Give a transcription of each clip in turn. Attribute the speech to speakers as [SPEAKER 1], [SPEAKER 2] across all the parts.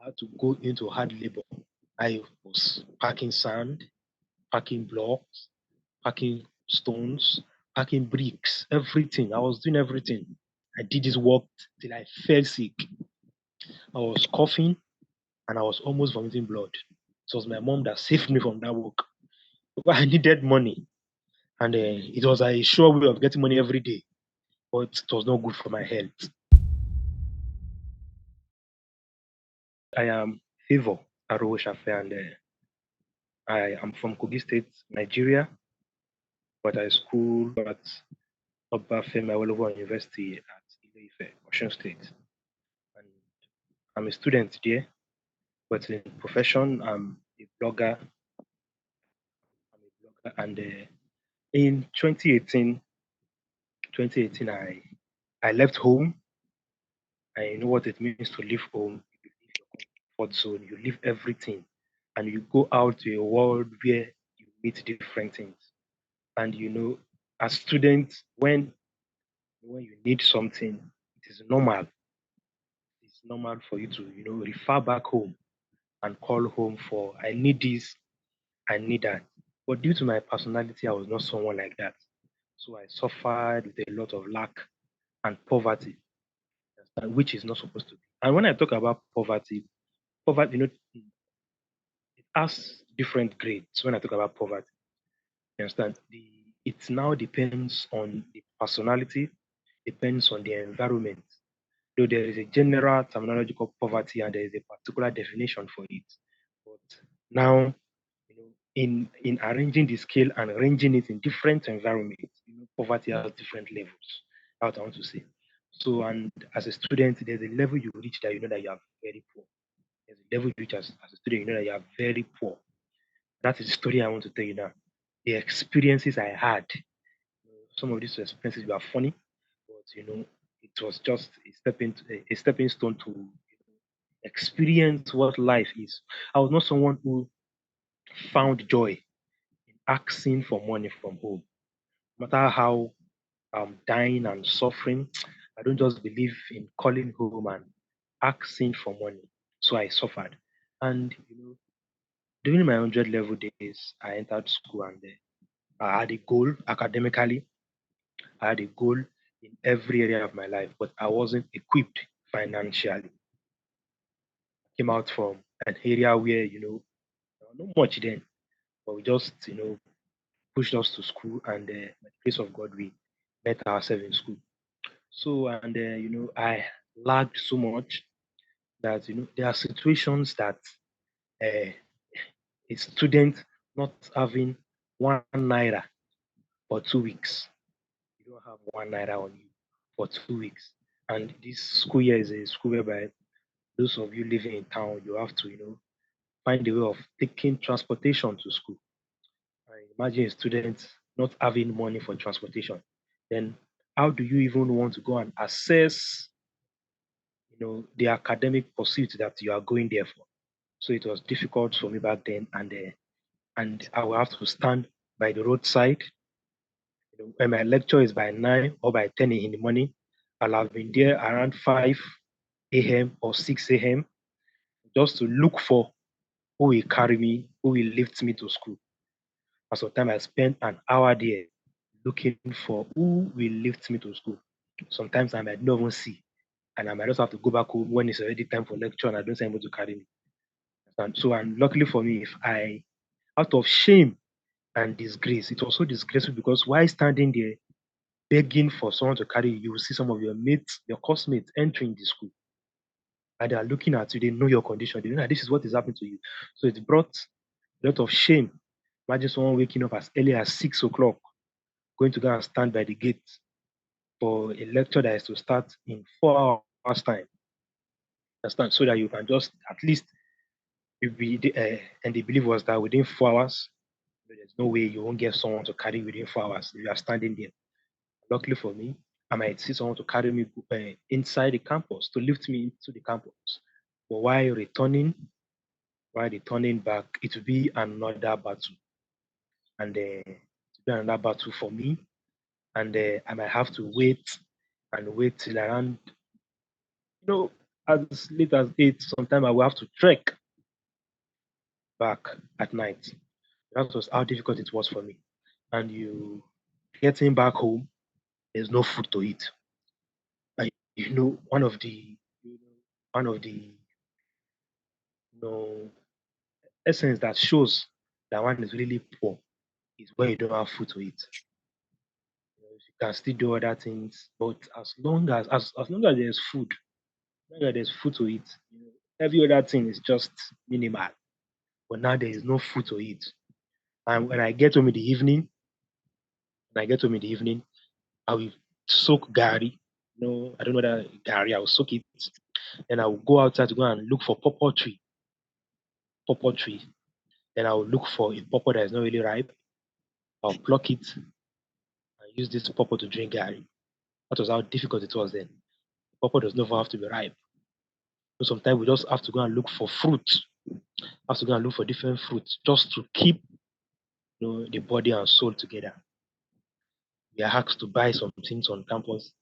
[SPEAKER 1] I had to go into hard labor. I was packing sand, packing blocks, packing stones, packing bricks, everything. I was doing everything. I did this work till I fell sick. I was coughing and I was almost vomiting blood. It was my mom that saved me from that work. Because I needed money. And it was a sure way of getting money every day, but it was not good for my health. I am Favour Shafe, and I am from Kogi State, Nigeria, but I school at Obafemi Awolowo University at Ile-Ife, Osun State. And I'm a student there, but in profession, I'm a blogger. And in 2018, I left home. I know what it means to leave home. You leave your comfort zone, you leave everything, and you go out to a world where you meet different things. And as students, when you need something, it is normal. It's normal for you to refer back home and call home for I need this, I need that. But due to my personality, I was not someone like that. So I suffered with a lot of lack and poverty, which is not supposed to be. And when I talk about poverty, it has different grades when I talk about poverty. You understand? It now depends on the personality, depends on the environment. Though there is a general terminology called poverty and there is a particular definition for it. But now, in arranging the scale and arranging it in different environments, poverty has different levels. That's what I want to say. So, and as a student, there's a level you reach that you know that you are very poor. There's a level you reach as a student, you know that you are very poor. That is the story I want to tell you now. The experiences I had, some of these experiences were funny, but it was just a stepping stone to experience what life is. I was not someone who found joy in asking for money from home. No matter how I'm dying and suffering, I don't just believe in calling home and asking for money. So I suffered. And during my 100 level days, I entered school and I had a goal academically. I had a goal in every area of my life, but I wasn't equipped financially. Came out from an area where, there was not much then, but we just, pushed us to school and by the grace of God, we met ourselves in school. So, and, I lagged so much that, there are situations that uh, a student not having 1 naira for 2 weeks. You don't have 1 naira on you for 2 weeks. And this school year is a school whereby those of you living in town, you have to, find a way of taking transportation to school. And imagine a student not having money for transportation. Then how do you even want to go and assess, the academic pursuit that you are going there for? So it was difficult for me back then, and I will have to stand by the roadside. When my lecture is by 9 or by 10 in the morning, I'll have been there around 5 a.m. or 6 a.m. just to look for who will carry me, who will lift me to school. And sometimes I spend an hour there looking for who will lift me to school. Sometimes I might not even see, and I might just have to go back home when it's already time for lecture and I don't see anybody to carry me. And so, and luckily for me, if I, out of shame and disgrace, it was so disgraceful because while standing there begging for someone to carry you, you will see some of your mates, your classmates entering the school and they are looking at you, they know your condition, they know that this is what is happening to you. So it brought a lot of shame. Imagine someone waking up as early as 6 o'clock, going to go and stand by the gate for a lecture that is to start in 4 hours' time. Understand? So that you can just at least and the belief was that within 4 hours, there's no way you won't get someone to carry within 4 hours if you are standing there. Luckily for me, I might see someone to carry me inside the campus to lift me into the campus. But while returning back, it will be another battle, and it will be another battle for me. And I might have to wait and wait till around. as late as 8. Sometimes I will have to trek back at night. That was how difficult it was for me. And you getting back home, there's no food to eat. And one of the you know essence that shows that one is really poor is when you don't have food to eat. You can still do other things, but as long as there's food, as long as there's food to eat, every other thing is just minimal. But now there is no food to eat. And when I get home in the evening, I will soak gari. I don't know that gari. I will soak it. Then I will go outside to go and look for pawpaw tree. Then I will look for a pawpaw that is not really ripe. I'll pluck it and use this pawpaw to drink gari. That was how difficult it was then. Pawpaw does not have to be ripe. So sometimes we just have to go and look for fruit. Have to go and look for different fruits just to keep the body and soul together. We are asked to buy some things on campus.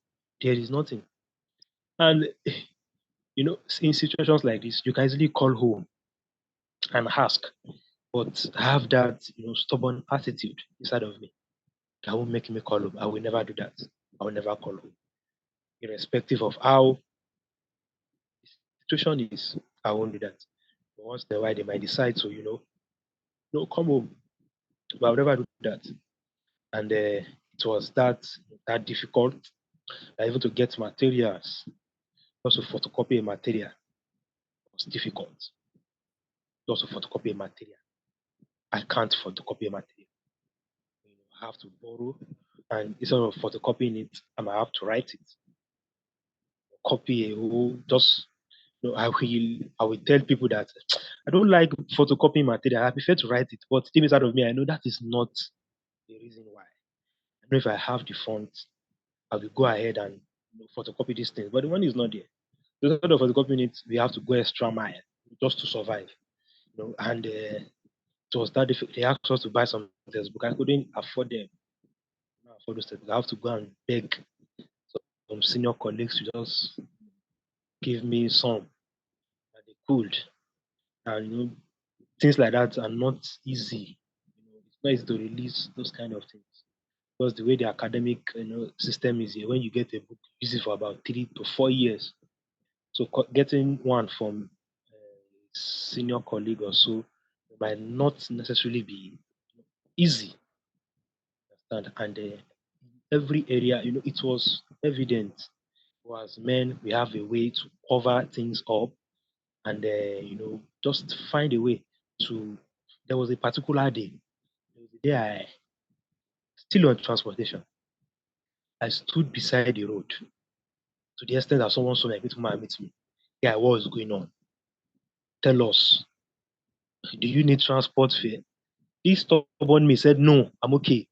[SPEAKER 1] There is nothing. And in situations like this, you can easily call home and ask, but I have that stubborn attitude inside of me that won't make me call home. I will never do that. I will never call home, irrespective of how the situation is. I won't do that. But once in a while, they might decide to, no, come home. But I'll never do that. And it was that difficult, even to get materials, also photocopy a material was difficult. Also photocopy a material. I can't photocopy a material. I have to borrow, and instead of photocopying it, I might have to write it, copy a whole. Just I will tell people that I don't like photocopying material. I prefer to write it, but deep inside of me, I know that is not the reason why. I know if I have the funds, I will go ahead and photocopy these things. But the money is not there. So instead of photocopying it, we have to go extra mile just to survive. And it was that difficult. They asked us to buy some textbook. I couldn't afford them. Now afford those textbooks. I have to go and beg some senior colleagues to just give me some that they could. And things like that are not easy. It's not easy to release those kind of things. Because the way the academic system is here, when you get a book, you use it for about 3 to 4 years. So getting one from senior colleague or so might not necessarily be easy. Understand? And every area, it was evident. As men, we have a way to cover things up and just find a way to. There was a particular day. There was a day I still on transportation. I stood beside the road to the extent that someone saw me and come and meet me. Yeah, what was going on? Tell us. Do you need transport fare? This stubborn me said, no, I'm okay.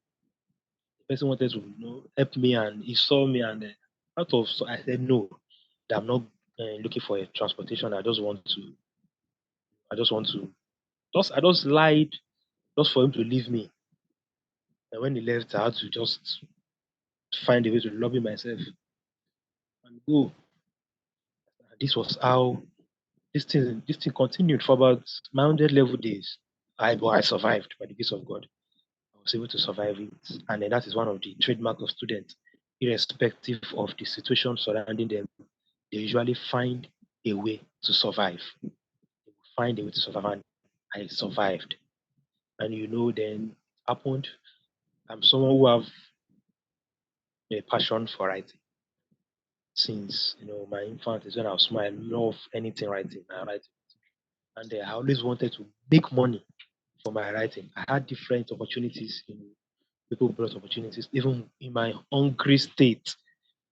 [SPEAKER 1] The person wanted to help me and he saw me and out of so I said no, that I'm not looking for a transportation. I just lied just for him to leave me. And when he left, I had to just find a way to lobby myself and go. And this was how this thing continued for about my 100 level days. But I survived by the grace of God. I was able to survive it. And then that is one of the trademark of students. Irrespective of the situation surrounding them, they usually find a way to survive. They will find a way to survive. And I survived. And then it happened. I'm someone who have a passion for writing. Since my infant is when I was small, I love anything writing. I write, and I always wanted to make money for my writing. I had different opportunities. People brought opportunities, even in my hungry state,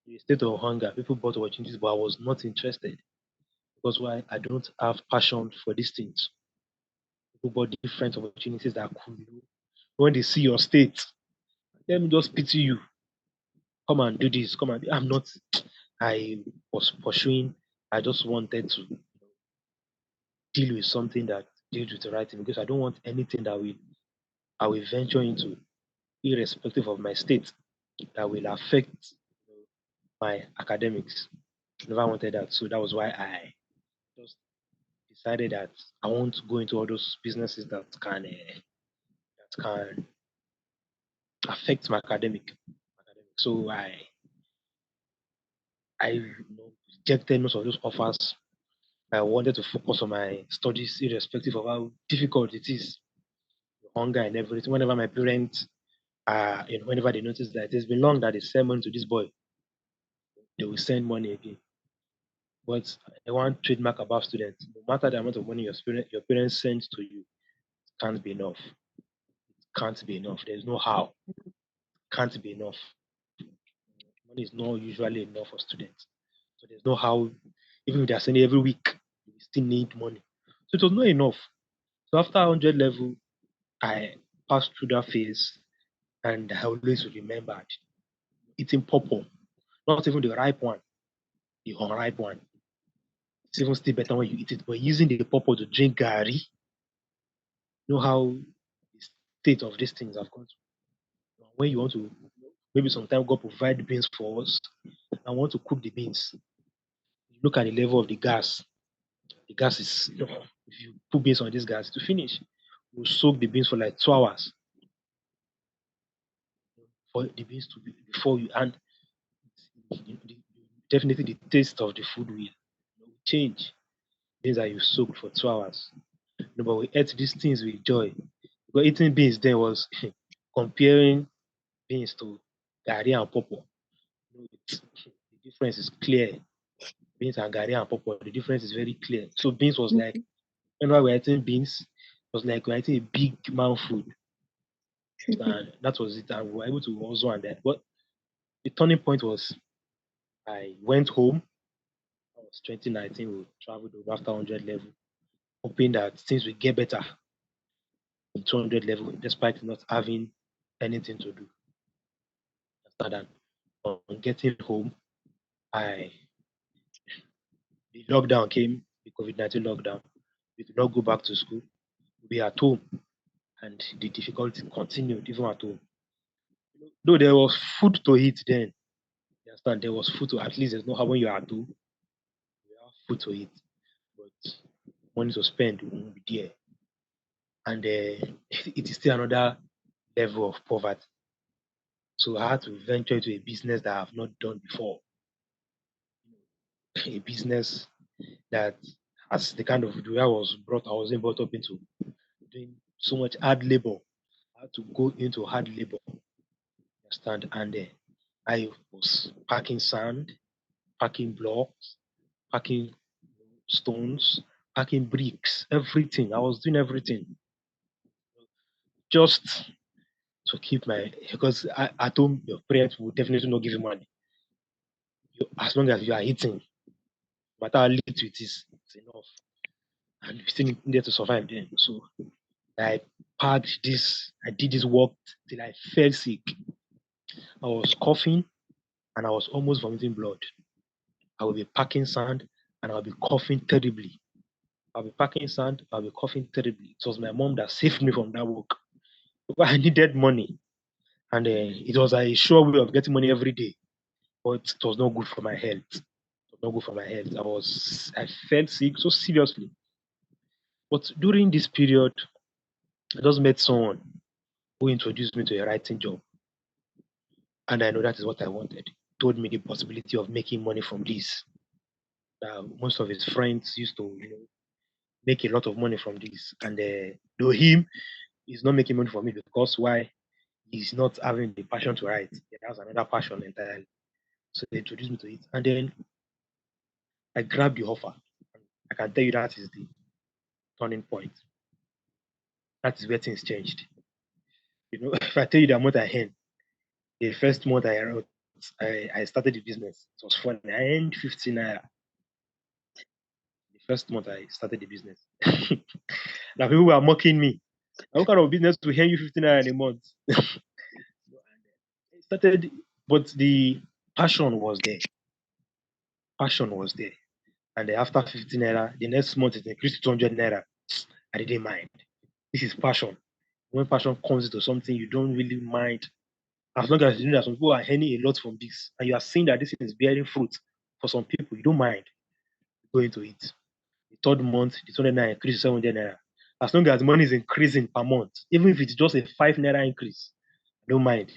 [SPEAKER 1] in a state of hunger. People brought opportunities, but I was not interested because why? I don't have passion for these things. People brought different opportunities that could, when they see your state, let me just pity you. Come and do this. Come and. I'm not. I was pursuing. I just wanted to deal with something that deals with the writing because I don't want anything that I will venture into, irrespective of my state, that will affect my academics. Never wanted that. So that was why I just decided that I want to go into all those businesses that can affect my academic. So I rejected most of those offers. I wanted to focus on my studies, irrespective of how difficult it is, hunger and everything. Whenever my parents, whenever they notice that it's been long that they send money to this boy, they will send money again. But the one trademark about students, no matter the amount of money your parents send to you, can't be enough. Can't be enough. There's no how. Can't be enough. Money is not usually enough for students. So there's no how. Even if they're sending every week, you still need money. So it was not enough. So after 100 level, I passed through that phase, and I always remembered eating pawpaw, not even the ripe one, the unripe one. It's even still better when you eat it. But using the pawpaw to drink gari, you know how the state of these things have gone to. When you want to, maybe sometimes God provide beans for us, and want to cook the beans. You look at the level of the gas. The gas is, if you put beans on this gas to finish, you soak the beans for like 2 hours for the beans to be before you, and definitely the taste of the food will change. Beans that you soaked for 2 hours. No, but we ate these things with joy. But eating beans then was comparing beans to gari and pawpaw. The difference is clear. Beans and gari and pawpaw, the difference is very clear. So beans was like, whenever we're eating beans, it was like we're eating a big man food. And that was it. And we were able to also and that. But the turning point was I went home. That was 2019. We traveled over after 100 level, hoping that things will get better in 200 level, despite not having anything to do. After that, on getting home, I the lockdown came, the COVID-19 lockdown. We could not go back to school. We were at home, and the difficulty continued even at home. Though there was food to eat then, you understand, there was food to at least there's no how when you're at home, you have food to eat, but money to spend won't be there. And it is still another level of poverty. So I had to venture into a business that I have not done before, a business that as the kind of the way I wasn't brought up into doing so much hard labor. I had to go into hard labor, understand? And I was packing sand, packing blocks, packing stones, packing bricks, everything. I was doing everything just to keep my because at home your parents will definitely not give you money. As long as you are eating, no matter how little it is, it's enough. And you still need there to survive then. So I I did this work till I fell sick. I was coughing and I was almost vomiting blood. I will be packing sand and I'll be coughing terribly. I'll be packing sand, I'll be coughing terribly. It was my mom that saved me from that work. Because I needed money. And it was a sure way of getting money every day. But it was not good for my health. It was not good for my health. I felt sick so seriously. But during this period, I just met someone who introduced me to a writing job. And I know that is what I wanted. Told me the possibility of making money from this. Most of his friends used to, make a lot of money from this. And though him, he's not making money from it because why? He's not having the passion to write. He has another passion entirely. So they introduced me to it. And then I grabbed the offer. I can tell you that is the turning point. That is where things changed. If I tell you the amount I earned, the first month I started the business. It was fun. I earned 15 naira the first month I started the business. Now people were mocking me. What kind of business to earn you 15 naira in a month? I started, but the passion was there. Passion was there. And after 15 naira, the next month it increased to 200 naira. I didn't mind. This is passion. When passion comes into something, you don't really mind. As long as you know that some people are earning a lot from this, and you are seeing that this is bearing fruit, for some people, you don't mind going to it. The third month, the 200 naira increase to 700 naira. As long as money is increasing per month, even if it's just a 5 naira increase, I don't mind.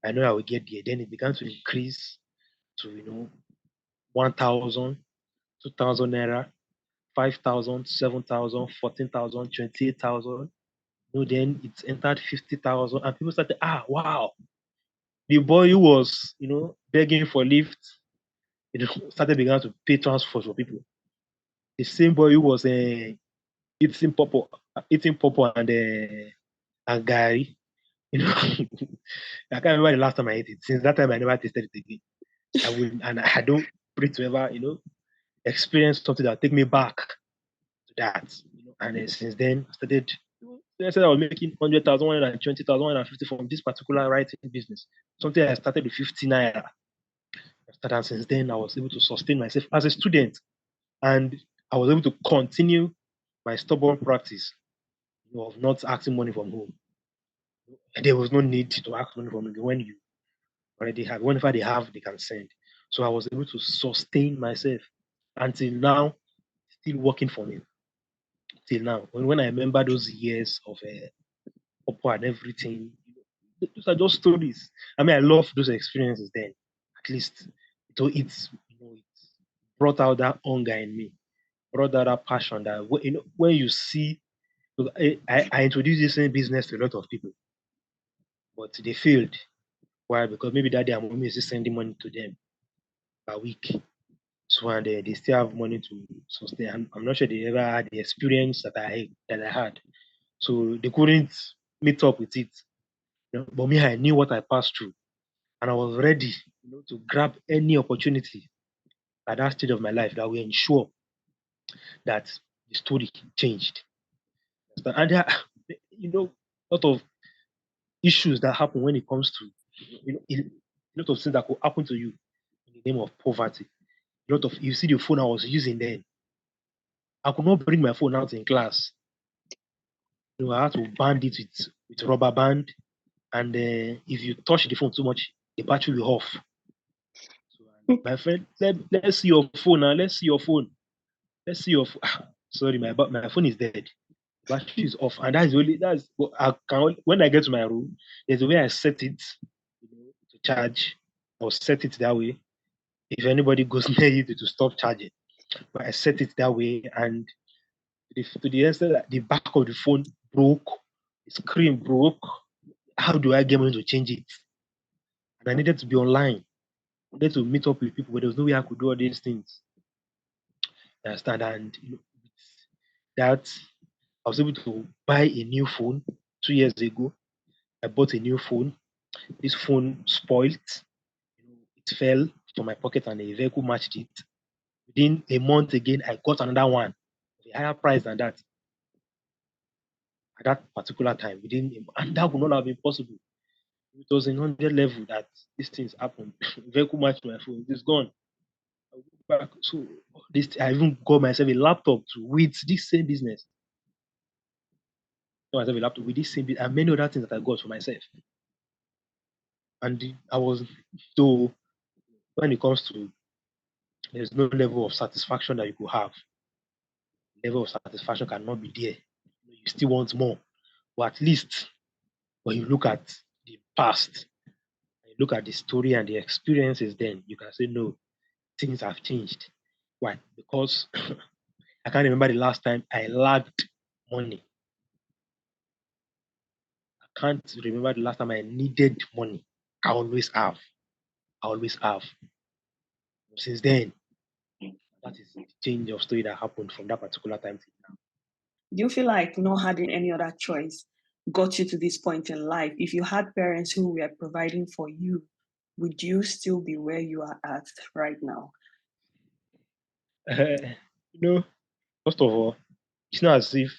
[SPEAKER 1] I know I will get there. Then it began to increase to 1,000, 2,000 naira, 5,000, 7,000, 14,000, 28,000. Then it entered 50,000, and people started, wow, the boy who was, begging for lift, started began to pay transfers for people. The same boy who was eating purple, and Gary, I can't remember the last time I ate it. Since that time, I never tasted it again. And I don't pray to ever, experience something that take me back to that. And since then, I said I was making 100,000, 120,000, 150 from this particular writing business. Something I started with 50 naira. And since then, I was able to sustain myself as a student, and I was able to continue my stubborn practice, of not asking money from home. There was no need to ask money from home when you already have. Whenever they have, they can send. So I was able to sustain myself until now, still working for me till now. When I remember those years of Oppo and everything, those are just stories. I mean, I love those experiences. Then, at least, it brought out that hunger in me, brought out that passion. That when you see, I introduced this same business to a lot of people, but they failed. Why? Because maybe that their mommy is just sending money to them per week. So and they still have money to sustain. I'm not sure they ever had the experience that I had. So they couldn't meet up with it. But me, I knew what I passed through, and I was ready, to grab any opportunity at that stage of my life that will ensure that the story changed. And there are, a lot of issues that happen when it comes to, a lot of things that could happen to you in the name of poverty. A lot of you see the phone I was using then. I could not bring my phone out in class. I had to band it with rubber band, and if you touch the phone too much, the battery will off. So, my friend, let's see your phone now. Let's see your phone. Let's see your. Sorry, my phone is dead. Battery is off, and that's I can when I get to my room. There's a way I set it, to charge, or set it that way. If anybody goes near it, to stop charging. But I set it that way, and to the extent that the back of the phone broke, the screen broke. How do I get money to change it? And I needed to be online. I needed to meet up with people, but there was no way I could do all these things. You understand? And with that, I was able to buy a new phone 2 years ago. I bought a new phone. This phone spoiled. It fell from my pocket, and a vehicle matched it. Within a month again, I got another one, a higher price than that at that particular time. And that would not have been possible. It was in 100 level that these things happened. Vehicle matched my phone. It's gone. I go back. So I even got myself a laptop to with this same business. Got myself a laptop with this same business and many other things that I got for myself. And I was so when it comes to there's no level of satisfaction that you could have. Level of satisfaction cannot be there. You still want more. But at least when you look at the past, you look at the story and the experiences, then you can say no, things have changed. Why? Because I can't remember the last time I lacked money. I can't remember the last time I needed money. I always have. I always have. Since then, that is the change of story that happened from that particular time to now.
[SPEAKER 2] Do you feel like not having any other choice got you to this point in life? If you had parents who were providing for you, would you still be where you are at right now?
[SPEAKER 1] you know, First of all, it's not as if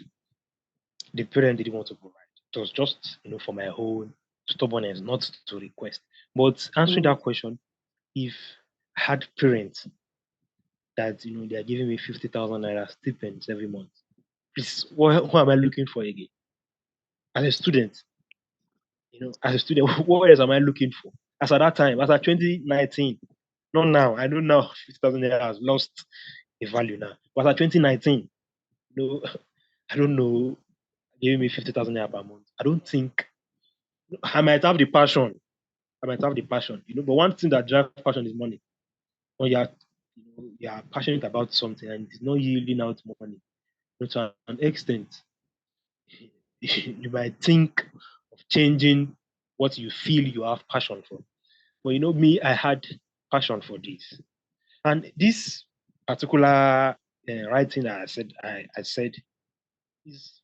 [SPEAKER 1] the parent didn't want to provide. It was just, for my own stubbornness not to request. But answering
[SPEAKER 2] Mm.
[SPEAKER 1] that question, if I had parents that they are giving me 50,000 naira stipends every month, please, what am I looking for again? As a student, as a student, what else am I looking for? As at that time, as at 2019, Not now. I know now 50,000 naira has lost the value now. But at 2019, no, I don't know, giving me 50,000 naira per month. I don't think I might have the passion. I might have the passion, but one thing that drives passion is money. When you are passionate about something and it's not yielding out money, to an extent, you might think of changing what you feel you have passion for. But me, I had passion for this. And this particular writing that I said is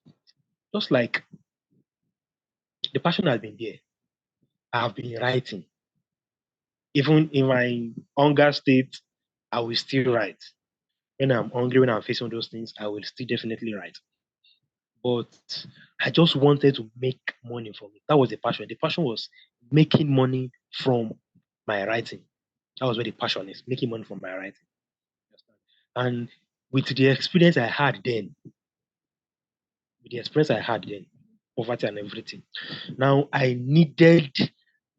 [SPEAKER 1] just like the passion has been there. I have been writing. Even in my hunger state, I will still write. When I'm hungry, when I'm facing those things, I will still definitely write. But I just wanted to make money from it. That was the passion. The passion was making money from my writing. That was where the passion is, making money from my writing. And with the experience I had then, poverty and everything, now I needed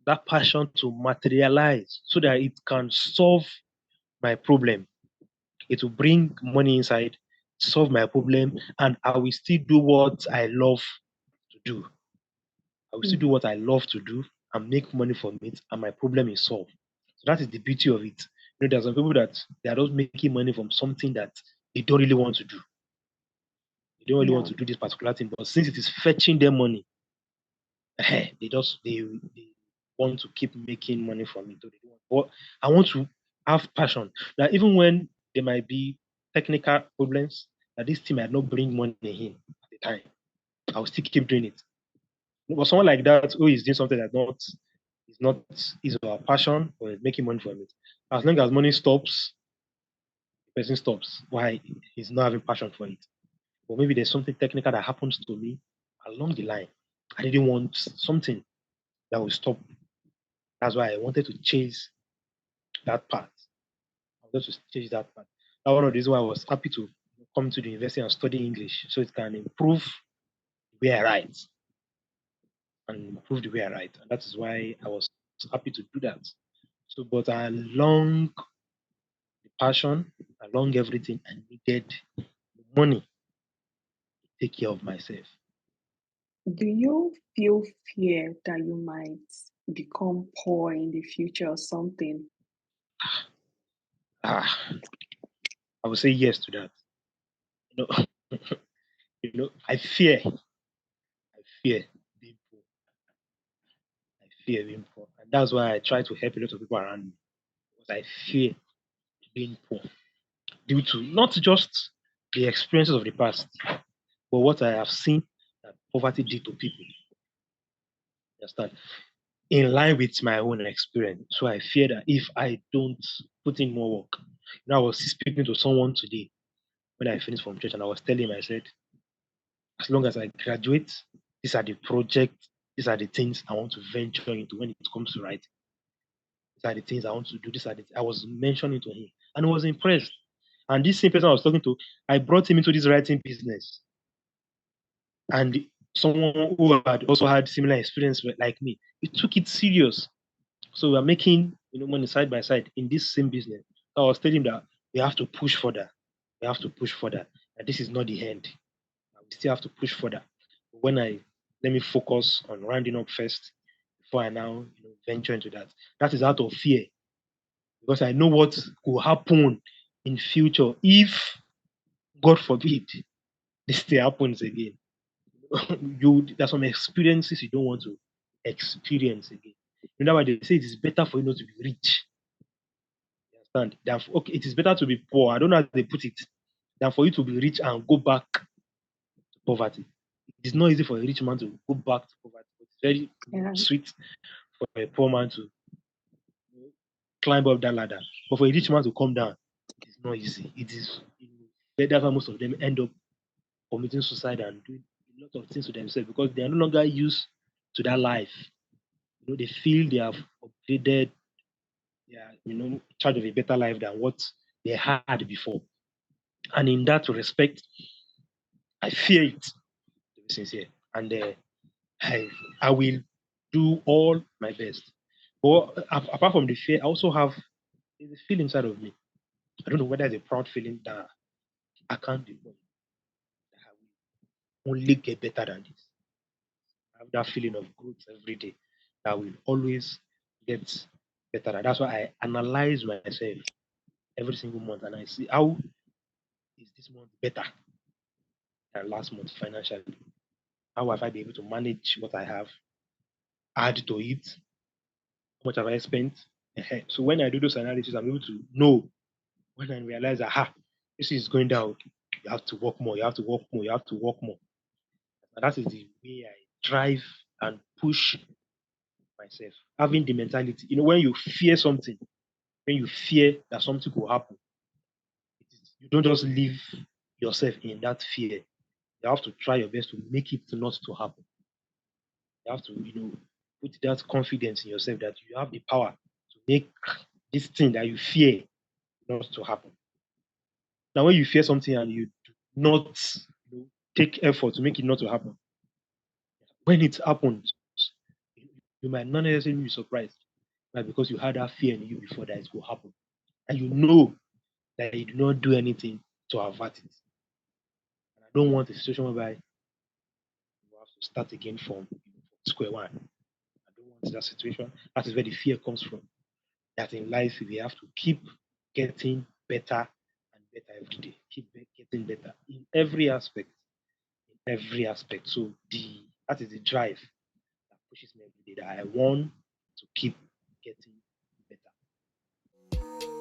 [SPEAKER 1] that passion to materialize so that it can solve my problem. It will bring money inside, solve my problem, and I will still do what I love to do. I will still
[SPEAKER 2] Mm.
[SPEAKER 1] do what I love to do and make money from it, and my problem is solved. So that is the beauty of it. There are some people that they are just making money from something that they don't really want to do. They don't really want
[SPEAKER 2] Yeah.
[SPEAKER 1] to do this particular thing, but since it is fetching them money, they want to keep making money from it. But I want to have passion. That even when there might be technical problems, that this thing might not bring money in at the time, I'll still keep doing it. But someone like that who is doing something that not is not is our passion or is making money from it. As long as money stops, the person stops. Why? He's not having passion for it. Or maybe there's something technical that happens to me along the line. I didn't want something that will stop. That's why I wanted to chase that path. I wanted to chase that path. That's one of the reasons why I was happy to come to the university and study English so it can improve the way I write and improve the way I write. And that is why I was happy to do that. So, but along the passion, along everything, I needed money to take care of myself.
[SPEAKER 2] Do you feel fear that you might become poor in the future or something?
[SPEAKER 1] Ah, I would say yes to that. You know, I fear being poor. I fear being poor, and that's why I try to help a lot of people around me because I fear being poor due to not just the experiences of the past, but what I have seen that poverty did to people. Understand? In line with my own experience. So I fear that if I don't put in more work, I was speaking to someone today when I finished from church, and I was telling him, I said, as long as I graduate, these are the projects, these are the things I want to venture into when it comes to writing. These are the things I want to do. I was mentioning to him, and he was impressed. And this same person I was talking to, I brought him into this writing business. And someone who had also had similar experience like me, he took it serious. So we're making money side by side in this same business. So I was telling him that we have to push further. We have to push further. And this is not the end. We still have to push further. When I let me focus on rounding up first before I now venture into that. That is out of fear because I know what will happen in future if God forbid this thing happens again. There's some experiences you don't want to experience again. You know why they say it is better for you not to be rich. You understand? Okay, it is better to be poor. I don't know how they put it. Than for you to be rich and go back to poverty. It is not easy for a rich man to go back to poverty. It's very
[SPEAKER 2] Yeah.
[SPEAKER 1] sweet for a poor man to climb up that ladder. But for a rich man to come down, it is not easy. It is that's why most of them end up committing suicide and doing a lot of things to themselves because they are no longer used to that life. They feel they have upgraded, they are, in charge of a better life than what they had before. And in that respect, I fear it, to be sincere. And I, I will do all my best. But apart from the fear, I also have There's a feeling inside of me. I don't know whether it's a proud feeling that I can't be born, that I will only get better than this. I have that feeling of growth every day that I will always get better. And that's why I analyze myself every single month and I see how is this month better than last month financially. How have I been able to manage what I have, add to it, how much have I spent? So when I do those analysis, I'm able to know when I realize that this is going down. You have to work more, you have to work more, you have to work more. And that is the way I drive and push myself. Having the mentality, when you fear something, when you fear that something will happen, you don't just leave yourself in that fear. You have to try your best to make it not to happen. You have to, put that confidence in yourself that you have the power to make this thing that you fear not to happen. Now, when you fear something and you do not take effort to make it not to happen, when it happens, you might not necessarily be surprised, right? Because you had that fear in you before that it will happen, and you know that you do not do anything to avert it. And I don't want a situation whereby you have to start again from square one. I don't want that situation. That is where the fear comes from. That in life we have to keep getting better and better every day. Keep getting better in every aspect. In every aspect. So that is the drive that pushes me every day. That I want to keep getting better.